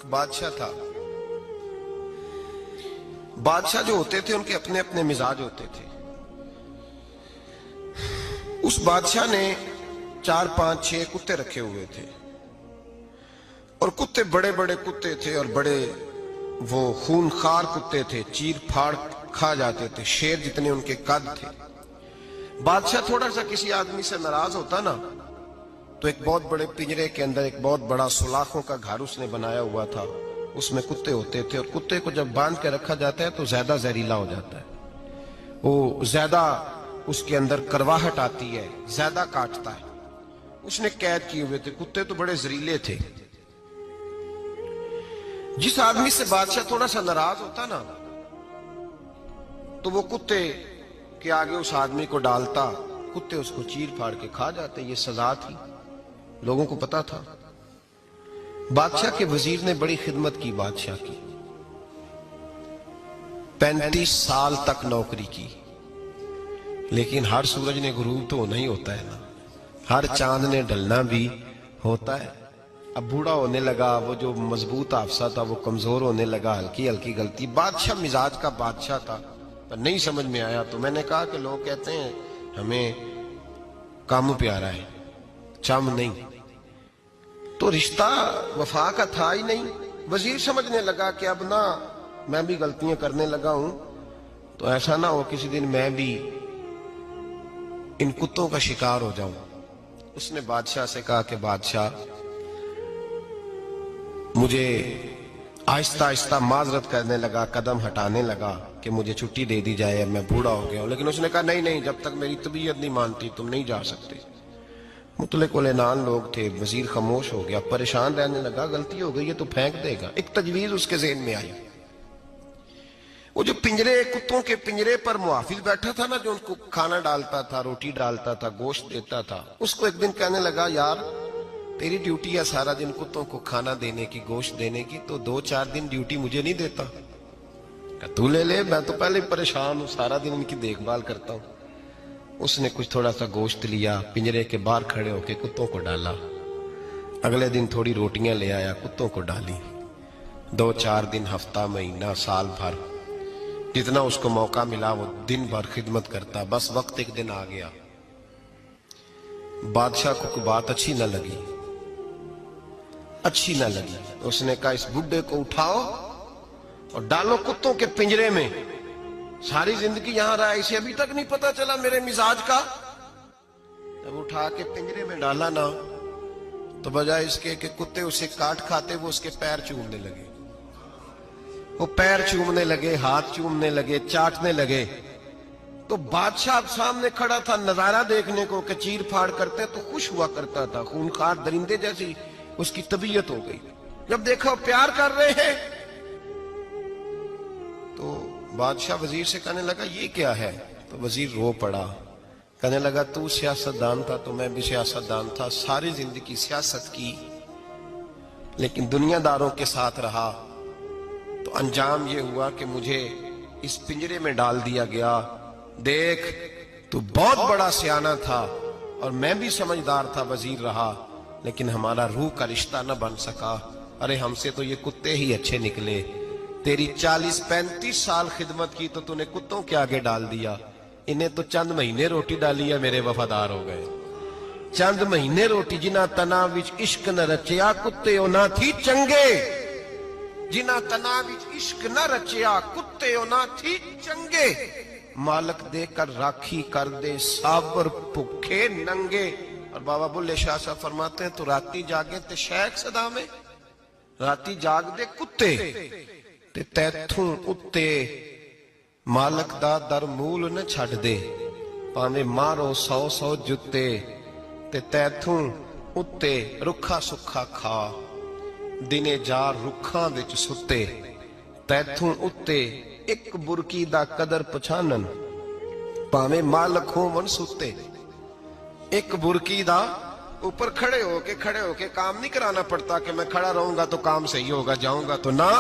ایک بادشاہ تھا. بادشاہ جو ہوتے تھے ان کے اپنے اپنے مزاج ہوتے تھے. اس بادشاہ نے 4 5 6 کتے رکھے ہوئے تھے اور کتے بڑے بڑے کتے تھے اور بڑے وہ خونخوار کتے تھے, چیر پھاڑ کھا جاتے تھے, شیر جتنے ان کے قد تھے. بادشاہ تھوڑا سا کسی آدمی سے ناراض ہوتا نا تو ایک بہت بڑے پنجرے کے اندر ایک بہت بڑا سلاخوں کا گھر اس نے بنایا ہوا تھا, اس میں کتے ہوتے تھے اور کتے کو جب باندھ کے رکھا جاتا ہے تو زیادہ زہریلا ہو جاتا ہے, وہ زیادہ اس کے اندر کرواہٹ آتی ہے, زیادہ کاٹتا ہے. اس نے قید کیے ہوئے تھے. کتے تو بڑے زہریلے تھے. جس آدمی سے بادشاہ تھوڑا سا ناراض ہوتا نا تو وہ کتے کے آگے اس آدمی کو ڈالتا, کتے اس کو چیر پھاڑ کے کھا جاتے. یہ سزا تھی, لوگوں کو پتا تھا. بادشاہ کے وزیر نے بڑی خدمت کی بادشاہ کی, 35 سال تک نوکری کی. لیکن ہر سورج نے غروب تو نہیں ہوتا ہے نا, ہر چاند نے ڈھلنا بھی ہوتا ہے. اب بوڑھا ہونے لگا, وہ جو مضبوط حافظہ تھا وہ کمزور ہونے لگا, ہلکی ہلکی غلطی. بادشاہ مزاج کا بادشاہ تھا پر نہیں سمجھ میں آیا. تو میں نے کہا کہ لوگ کہتے ہیں ہمیں کام پیارا ہے, چم نہیں. تو رشتہ وفا کا تھا ہی نہیں. وزیر سمجھنے لگا کہ اب نہ میں بھی غلطیاں کرنے لگا ہوں تو ایسا نہ ہو کسی دن میں بھی ان کتوں کا شکار ہو جاؤں. اس نے بادشاہ سے کہا کہ بادشاہ مجھے آہستہ آہستہ معذرت کرنے لگا, قدم ہٹانے لگا کہ مجھے چھٹی دے دی جائے, میں بوڑھا ہو گیا ہوں. لیکن اس نے کہا نہیں نہیں, جب تک میری طبیعت نہیں مانتی تم نہیں جا سکتے. مطلق العنان لوگ تھے. وزیر خاموش ہو گیا, پریشان رہنے لگا. غلطی ہو گئی ہے تو پھینک دے گا. ایک تجویز اس کے ذہن میں آئی. وہ جو پنجرے, کتوں کے پنجرے پر محافظ بیٹھا تھا نا, جو ان کو کھانا ڈالتا تھا, روٹی ڈالتا تھا, گوشت دیتا تھا, اس کو ایک دن کہنے لگا یار تیری ڈیوٹی ہے سارا دن کتوں کو کھانا دینے کی, گوشت دینے کی, تو 2 4 دن ڈیوٹی مجھے نہیں دیتا؟ کہ تو لے لے, میں تو پہلے پریشان ہوں, سارا دن ان کی دیکھ بھال کرتا ہوں. اس نے کچھ تھوڑا سا گوشت لیا, پنجرے کے باہر کھڑے ہو کے کتوں کو ڈالا. اگلے دن تھوڑی روٹیاں لے آیا, کتوں کو ڈالی. 2 4 دن, ہفتہ, مہینہ, سال بھر, جتنا اس کو موقع ملا وہ دن بھر خدمت کرتا. بس وقت ایک دن آ گیا, بادشاہ کو کوئی بات اچھی نہ لگی. اس نے کہا اس بڈھے کو اٹھاؤ اور ڈالو کتوں کے پنجرے میں. ساری زندگی یہاں رہا, اسے ابھی تک نہیں پتا چلا میرے مزاج کا. جب اٹھا کے پنجرے میں ڈالا نا تو بجائے اس کے کہ کتے اسے کاٹ کھاتے, وہ اس کے پیر چومنے لگے. وہ پیر چومنے لگے, ہاتھ چومنے لگے, چاٹنے لگے. تو بادشاہ اب سامنے کھڑا تھا نظارہ دیکھنے کو کہ چیر پھاڑ کرتے تو خوش ہوا کرتا تھا. خونخوار درندے جیسی اس کی طبیعت ہو گئی. جب دیکھا پیار کر رہے ہیں تو بادشاہ وزیر سے کہنے لگا یہ کیا ہے؟ تو وزیر رو پڑا, کہنے لگا تو سیاستدان تھا تو میں بھی سیاستدان تھا, ساری زندگی سیاست کی لیکن دنیا داروں کے ساتھ رہا تو انجام یہ ہوا کہ مجھے اس پنجرے میں ڈال دیا گیا. دیکھ تو بہت بڑا سیانہ تھا اور میں بھی سمجھدار تھا, وزیر رہا, لیکن ہمارا روح کا رشتہ نہ بن سکا. ارے ہم سے تو یہ کتے ہی اچھے نکلے. تیری 40 35 سال خدمت کی تو تو نے کتوں کے آگے ڈال دیا. انہیں تو چند مہینے روٹی ڈالی ہے, میرے وفادار ہو گئے. چند مہینے روٹی, جنہ تنا وچ عشق نہ رچیا کتے او نہ تھی چنگے. جنہ تنا وچ عشق نہ رچیا کتے او نہ تھی چنگے. مالک دے کر راکھی کر دے صابر بھوکے ننگے. اور بابا بلے شاہ صاحب فرماتے ہیں تو راتی جاگے تے شیخ صدا میں, راتی جاگ دے کتے تے تیتھوں اتے مالک دا در مول نہ چھڑ دے. پاویں مارو 100 جتے تے تیتھوں اتے رکھا سکھا کھا. دنے جار رکھاں وچ ستے تیتھوں اتے ایک برکی دا قدر پچھانن. پاویں مالک ہون ستے, ایک برکی دا اوپر کھڑے ہو کے کام نہیں کرانا پڑتا کہ میں کھڑا رہوں گا تو کام صحیح ہوگا, جاؤں گا تو نہ.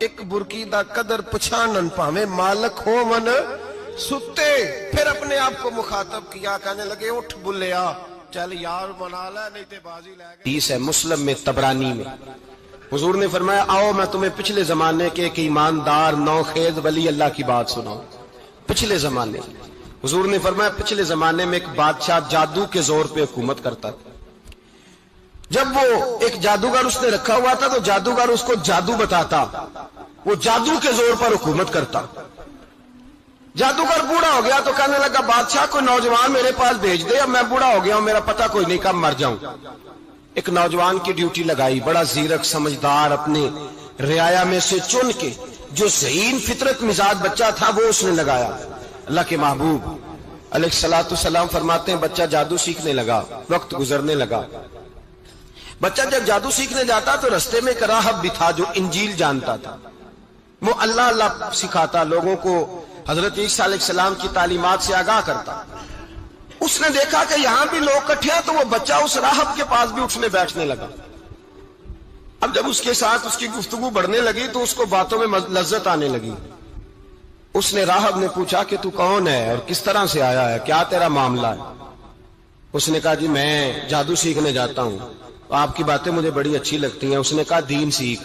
ایک برکی دا قدر پچھانن پاویں مالک ہون ستے. پھر اپنے آپ کو مخاطب کیا, کہنے لگے اٹھ بلیا چل یار منا لے نہیں تے بازی لے گئے. حدیث ہے مسلم میں, طبرانی میں, حضور نے فرمایا آؤ میں تمہیں پچھلے زمانے کے ایک ایماندار نوخیز ولی اللہ کی بات سناؤں. پچھلے زمانے حضور نے فرمایا پچھلے زمانے میں ایک بادشاہ جادو کے زور پہ حکومت کرتا تھا. جب وہ ایک جادوگر اس نے رکھا ہوا تھا تو جادوگر اس کو جادو بتاتا, وہ جادو کے زور پر حکومت کرتا. جادوگر بوڑھا ہو گیا تو کہنے لگا بادشاہ کوئی نوجوان میرے پاس بھیج دے, اب میں بوڑھا ہو گیا ہوں, میرا پتہ کوئی نہیں کب مر جاؤں. ایک نوجوان کی ڈیوٹی لگائی, بڑا زیرک سمجھدار, اپنے رعایا میں سے چن کے جو ذہین فطرت مزاج بچہ تھا وہ اس نے لگایا. اللہ کے محبوب علیہ الصلوۃ والسلام فرماتے ہیں بچہ جادو سیکھنے لگا, وقت گزرنے لگا. بچہ جب جادو سیکھنے جاتا تو رستے میں ایک راہب بھی تھا جو انجیل جانتا تھا, وہ اللہ اللہ سکھاتا, لوگوں کو حضرت عیسیٰ علیہ السلام کی تعلیمات سے آگاہ کرتا. اس نے دیکھا کہ یہاں بھی لوگ اکٹھے ہیں تو وہ بچہ اس راہب کے پاس بھی اٹھنے بیٹھنے لگا. اب جب اس کے ساتھ اس کی گفتگو بڑھنے لگی تو اس کو باتوں میں لذت آنے لگی. اس نے راہب نے پوچھا کہ تو کون ہے اور کس طرح سے آیا ہے, کیا تیرا معاملہ ہے؟ اس نے کہا جی میں جادو سیکھنے جاتا ہوں, آپ کی باتیں مجھے بڑی اچھی لگتی ہیں. اس نے کہا دین سیکھ,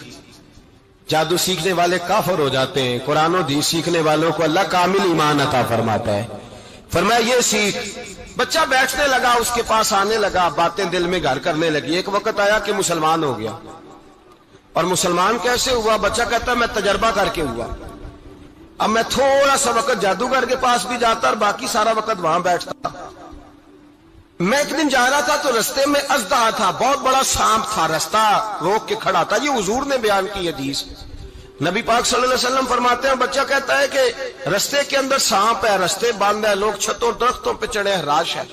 جادو سیکھنے والے کافر ہو جاتے ہیں, قرآن و حدیث سیکھنے والوں کو اللہ کامل ایمان عطا فرماتا ہے. فرمایا یہ سیکھ. بچہ بیٹھنے لگا, اس کے پاس آنے لگا, باتیں دل میں گھر کرنے لگی. ایک وقت آیا کہ مسلمان ہو گیا. اور مسلمان کیسے ہوا؟ بچہ کہتا ہے میں تجربہ کر کے ہوا. اب میں تھوڑا سا وقت جادوگر کے پاس بھی جاتا اور باقی سارا وقت وہاں بیٹھتا. میں ایک دن جا رہا تھا تو رستے میں اژدہا تھا, بہت بڑا سانپ تھا, رستہ روک کے کھڑا تھا. یہ حضور نے بیان کی حدیث. نبی پاک صلی اللہ علیہ وسلم فرماتے ہیں بچہ کہتا ہے کہ رستے کے اندر سانپ ہے, رستے بند ہے, لوگ چھتوں درختوں پہ چڑھے ہیں, راش ہے.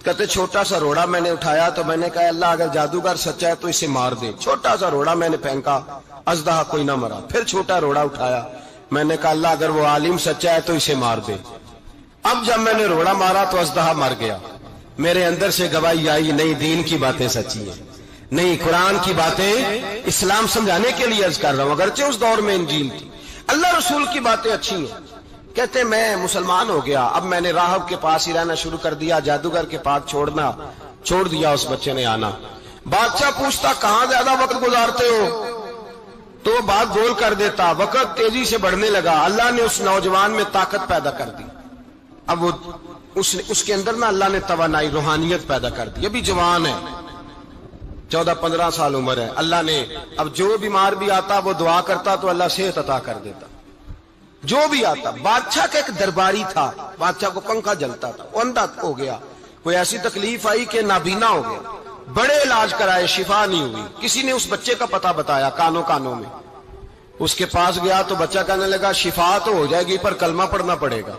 کہتے چھوٹا سا روڑا میں نے اٹھایا تو میں نے کہا اللہ اگر جادوگر سچا ہے تو اسے مار دے. چھوٹا سا روڑا میں نے پھینکا, اژدہا کوئی نہ مرا. پھر چھوٹا روڑا اٹھایا, میں نے کہا اللہ اگر وہ عالم سچا ہے تو اسے مار دے. اب جب میں نے روڑا مارا تو اژدہا مر گیا. میرے اندر سے گواہی آئی نہیں دین کی باتیں سچی ہیں, نہیں قرآن کی باتیں اسلام سمجھانے کے لیے عرض کر رہا ہوں. اگرچہ اس دور میں انجیل تھی, اللہ رسول کی باتیں اچھی ہیں. کہتے میں مسلمان ہو گیا, اب میں نے راہب کے پاس ہی رہنا شروع کر دیا, جادوگر کے پاس چھوڑ دیا. اس بچے نے آنا. بادشاہ پوچھتا کہاں زیادہ وقت گزارتے ہو, تو وہ بات گول کر دیتا. وقت تیزی سے بڑھنے لگا. اللہ نے اس نوجوان میں طاقت پیدا کر دی. اب وہ اس کے اندر نا اللہ نے توانائی روحانیت پیدا کر دی. ابھی جوان ہے, 14-15 سال عمر ہے. اللہ نے اب جو بیمار بھی آتا وہ دعا کرتا تو اللہ صحت عطا کر دیتا. جو بھی آتا. بادشاہ کا ایک درباری تھا, بادشاہ کو پنکھا جلتا تھا, وہ اندھا ہو گیا. کوئی ایسی تکلیف آئی کہ نابینا ہو گیا, بڑے علاج کرائے, شفا نہیں ہوئی. کسی نے اس بچے کا پتہ بتایا کانوں میں. اس کے پاس گیا تو بچہ کہنے لگا شفا تو ہو جائے گی پر کلمہ پڑھنا پڑے گا,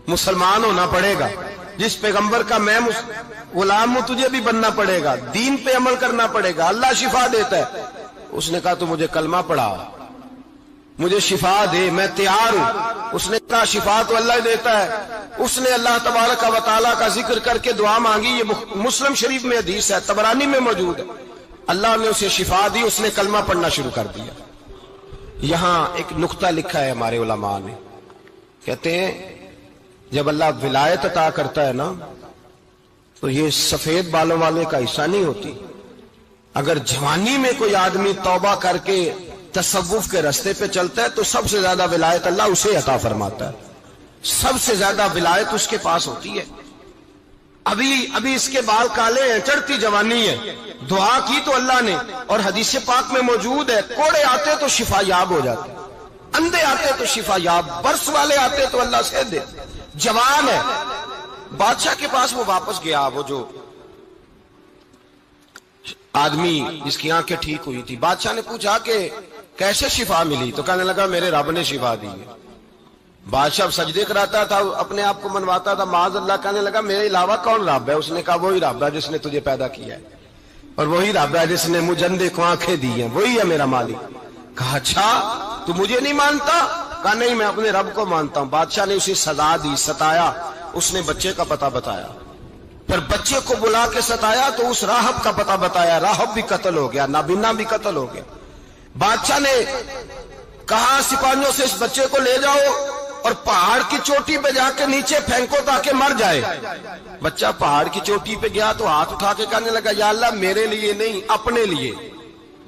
مسلمان ہونا پڑے گا, جس پیغمبر کا میں غلام ہوں تجھے بھی بننا پڑے گا, دین پہ عمل کرنا پڑے گا, اللہ شفا دیتا ہے. اس نے کہا تو مجھے کلمہ پڑھا, مجھے شفا دے, میں تیار ہوں. اس نے کہا شفا تو اللہ دیتا ہے. اس نے اللہ تبارک و تعالیٰ کا ذکر کر کے دعا مانگی. یہ مسلم شریف میں حدیث ہے, طبرانی میں موجود ہے. اللہ نے اسے شفا دی, اس نے کلمہ پڑھنا شروع کر دیا. یہاں ایک نقطہ لکھا ہے ہمارے علماء نے, کہتے ہیں جب اللہ ولایت عطا کرتا ہے نا تو یہ سفید بالوں والے کا حصہ نہیں ہوتی. اگر جوانی میں کوئی آدمی توبہ کر کے تصوف کے رستے پہ چلتا ہے تو سب سے زیادہ ولایت اللہ اسے عطا فرماتا ہے, سب سے زیادہ ولایت اس کے پاس ہوتی ہے. ابھی اس کے بال کالے ہیں, چڑھتی جوانی ہے, دعا کی تو اللہ نے, اور حدیث پاک میں موجود ہے کوڑے آتے تو شفا یاب ہو جاتے, اندھے آتے تو شفا یاب, برس والے آتے تو اللہ سے دے. جوان ہے. بادشاہ کے پاس وہ واپس گیا, وہ جو آدمی جس کی آنکھیں ٹھیک ہوئی تھی. بادشاہ نے پوچھا کہ کیسے شفا ملی, تو کہنے لگا میرے رب نے شفا دی ہے. بادشاہ سجدے کراتا تھا, اپنے آپ کو منواتا تھا معاذ اللہ. کہنے لگا میرے علاوہ کون رب ہے؟ اس نے کہا وہی رب ہے جس نے تجھے پیدا کیا ہے, اور وہی رب ہے جس نے مجھے اندھے کو آنکھیں دی ہیں, وہی ہے میرا مالک. کہا اچھا تو مجھے نہیں مانتا؟ کہا نہیں میں اپنے رب کو مانتا ہوں. بادشاہ نے اسے سزا دی, ستایا. اس نے بچے کا پتہ بتایا, پھر بچے کو بلا کے ستایا تو اس راہب کا پتہ بتایا. راہب بھی قتل ہو گیا, نابینا بھی قتل ہو گیا. بادشاہ نے کہا سپاہیوں سے اس بچے کو لے جاؤ اور پہاڑ کی چوٹی پہ جا کے نیچے پھینکو تاکہ مر جائے. بچہ پہاڑ کی چوٹی پہ گیا تو ہاتھ اٹھا کے کہنے لگا یا اللہ میرے لیے نہیں اپنے لیے,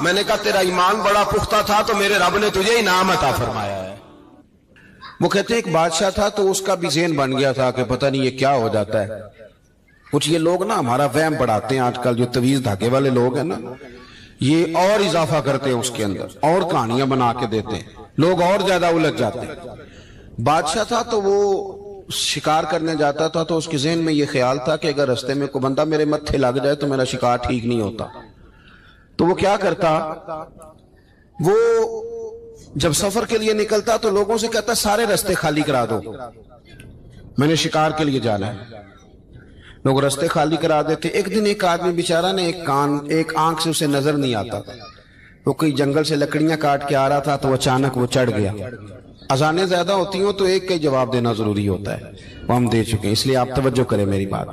میں نے کہا تیرا ایمان بڑا پختہ تھا تو میرے رب نے تجھے انعام عطا فرمایا ہے۔ وہ کہتے ہیں ایک بادشاہ تھا تو اس کا بھی ذہن بن گیا تھا کہ پتہ نہیں یہ کیا ہو جاتا ہے۔ کچھ یہ لوگ نا ہمارا وہم بڑھاتے ہیں، آج کل جو تویز دھاگے والے لوگ ہیں نا، یہ اور اضافہ کرتے ہیں اس کے اندر، اور کہانیاں بنا کے دیتے ہیں، لوگ اور زیادہ الجھ جاتے ہیں۔ بادشاہ تھا تو وہ شکار کرنے جاتا تھا تو اس کے ذہن میں یہ خیال تھا کہ اگر رستے میں کوئی بندہ میرے متھے لگ جائے تو میرا شکار ٹھیک نہیں ہوتا۔ تو وہ کیا کرتا، وہ جب سفر کے لیے نکلتا تو لوگوں سے کہتا سارے رستے خالی کرا دو، میں نے شکار کے لیے جانا ہے۔ لوگ رستے خالی کرا دیتے۔ ایک دن ایک آدمی بیچارہ نے ایک آنکھ سے اسے نظر نہیں آتا تھا، وہ کوئی جنگل سے لکڑیاں کاٹ کے آ رہا تھا تو اچانک وہ چڑھ گیا۔ اذانیں زیادہ ہوتی ہوں تو ایک کا جواب دینا ضروری ہوتا ہے، وہ ہم دے چکے ہیں، اس لیے آپ توجہ کریں میری بات۔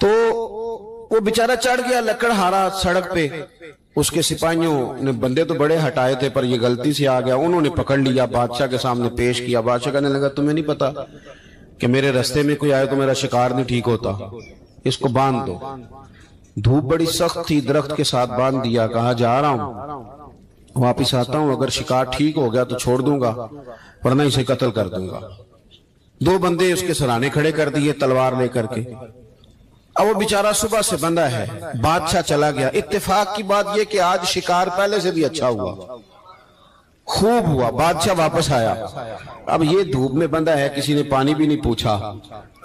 تو وہ بیچارہ چڑھ گیا لکڑ ہارا سڑک پہ، اس کے سپاہیوں نے بندے تو بڑے ہٹائے تھے پر یہ غلطی سے آ گیا، انہوں نے پکڑ لیا، بادشاہ کے سامنے پیش کیا۔ بادشاہ کہنے لگا تمہیں نہیں پتا کہ میرے رستے میں کوئی آئے تو میرا شکار نہیں ٹھیک ہوتا، اس کو باندھ دو۔ دھوپ بڑی سخت تھی، درخت کے ساتھ باندھ دیا، کہا جا رہا ہوں واپس آتا ہوں، اگر شکار ٹھیک ہو گیا تو چھوڑ دوں گا ورنہ اسے قتل کر دوں گا۔ دو بندے اس کے سرانے کھڑے کر دیے تلوار لے کر کے۔ اب وہ بیچارہ صبح سے بندہ ہے، بادشاہ چلا گیا۔ اتفاق کی بات یہ کہ آج شکار پہلے سے بھی اچھا ہوا، خوب ہوا، بادشاہ واپس آیا۔ اب یہ دھوپ میں بندہ ہے، کسی نے پانی بھی نہیں پوچھا،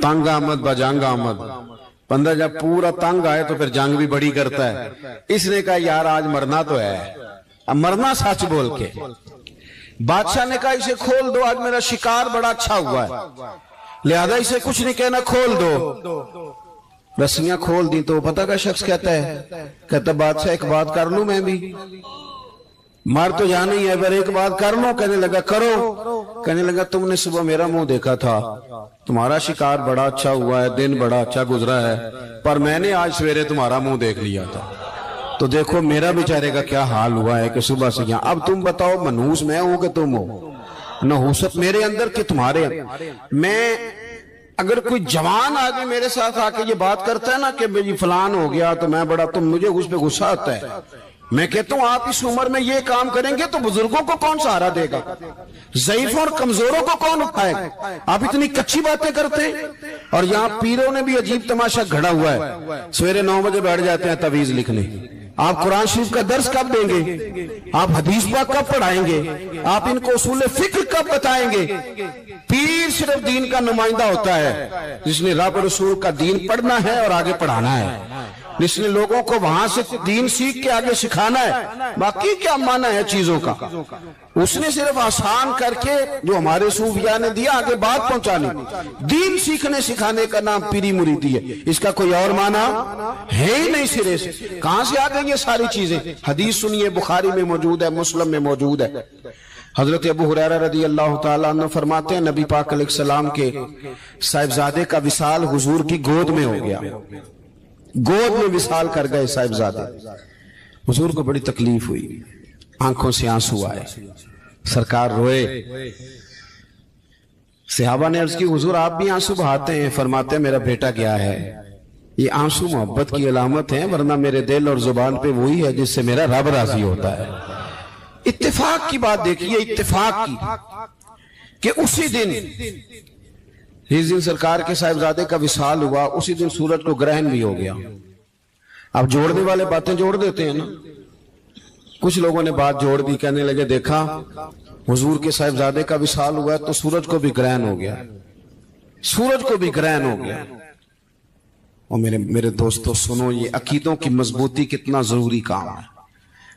تنگ آمد بجنگ آمد، بندہ جب پورا تنگ آئے تو پھر جنگ بھی بڑی کرتا ہے۔ اس نے کہا یار آج مرنا تو ہے، اب مرنا سچ بول کے۔ بادشاہ نے کہا اسے کھول دو، آج میرا شکار بڑا اچھا ہوا ہے، لہذا اسے کچھ نہیں کہنا، کھول دو۔ رسیاں کھول دی تو پتہ کا شخص کہتا ہے بادشاہ ایک بات کر لوں میں بھی، مار تو جانا ہی ہے پر ایک بات کر لوں۔ کہنے لگا کرو۔ کہنے لگا تم نے صبح میرا منہ دیکھا تھا، تمہارا شکار بڑا اچھا ہوا ہے، دن بڑا اچھا گزرا ہے، پر میں نے آج سویرے تمہارا منہ دیکھ لیا تھا، تو دیکھو میرا بیچارے کا کیا حال ہوا ہے کہ صبح سے یہاں۔ اب تم بتاؤ منحوس میں ہوں کہ تم ہو؟ نحوست میرے اندر کہ تمہارے اندر؟ میں اگر کوئی جوان آدمی میرے ساتھ آ کے یہ بات کرتا ہے نا کہ میری فلان ہو گیا تو میں بڑا، تم مجھے اس پہ غصہ آتا ہے۔ میں کہتا ہوں آپ اس عمر میں یہ کام کریں گے تو بزرگوں کو کون سہارا دے گا؟ ضعیفوں اور کمزوروں کو کون اٹھائے گا؟ آپ اتنی کچی باتیں کرتے ہیں۔ اور یہاں پیروں نے بھی عجیب تماشا گھڑا ہوا ہے، سویرے 9 بجے بیٹھ جاتے ہیں تعویذ لکھنے۔ آپ قرآن شریف کا درس کب دیں گے؟ آپ حدیث پاک کب پڑھائیں گے؟ آپ ان کو اصول فقہ کب بتائیں گے؟ پیر صرف دین کا نمائندہ ہوتا ہے جس نے رب رسول کا دین پڑھنا ہے اور آگے پڑھانا ہے، جس نے لوگوں کو وہاں سے دین سیکھ کے آگے سکھانا ہے۔ باقی کیا معنی ہے چیزوں کا؟ اس نے صرف آسان کر کے جو ہمارے صوفیاء نے دیا آگے بات پہنچانی۔ دین سیکھنے سکھانے کا نام پیری مریدی ہے، اس کا کوئی اور معنی ہے ہی نہیں سرے سے۔ کہاں سے آ گئی یہ ساری چیزیں؟ حدیث سنیے، بخاری میں موجود ہے، مسلم میں موجود ہے۔ حضرت ابو ہریرہ رضی اللہ تعالیٰ عنہ فرماتے ہیں نبی پاک علیہ السلام کے صاحبزادے کا وصال حضور کی گود میں ہو گیا، گود میں وصال کر گئے صاحبزادے۔ حضور کو بڑی تکلیف ہوئی، آنکھوں سے آنسو آئے، سرکار روئے۔ صحابہ نے عرض کی حضور آپ بھی آنسو بہاتے ہیں؟ فرماتے ہیں میرا بیٹا گیا ہے، یہ آنسو محبت کی علامت ہیں، ورنہ میرے دل اور زبان پہ وہی ہے جس سے میرا رب راضی ہوتا ہے۔ اتفاق کی بات دیکھیے، اتفاق کی کہ اسی دن جس دن سرکار کے صاحبزادے کا وصال ہوا اسی دن سورج کو گرہن بھی ہو گیا۔ اب جوڑنے والے باتیں جوڑ دیتے ہیں نا، کچھ لوگوں نے بات جوڑ دی، کہنے لگے دیکھا حضور کے صاحبزادے کا وصال ہوا تو سورج کو بھی گرہن ہو گیا، سورج کو بھی گرہن ہو گیا۔ اور میرے دوستو سنو، یہ عقیدوں کی مضبوطی کتنا ضروری کام ہے،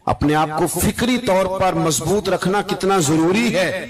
اپنے آپ کو فکری طور پر مضبوط رکھنا کتنا ضروری ہے۔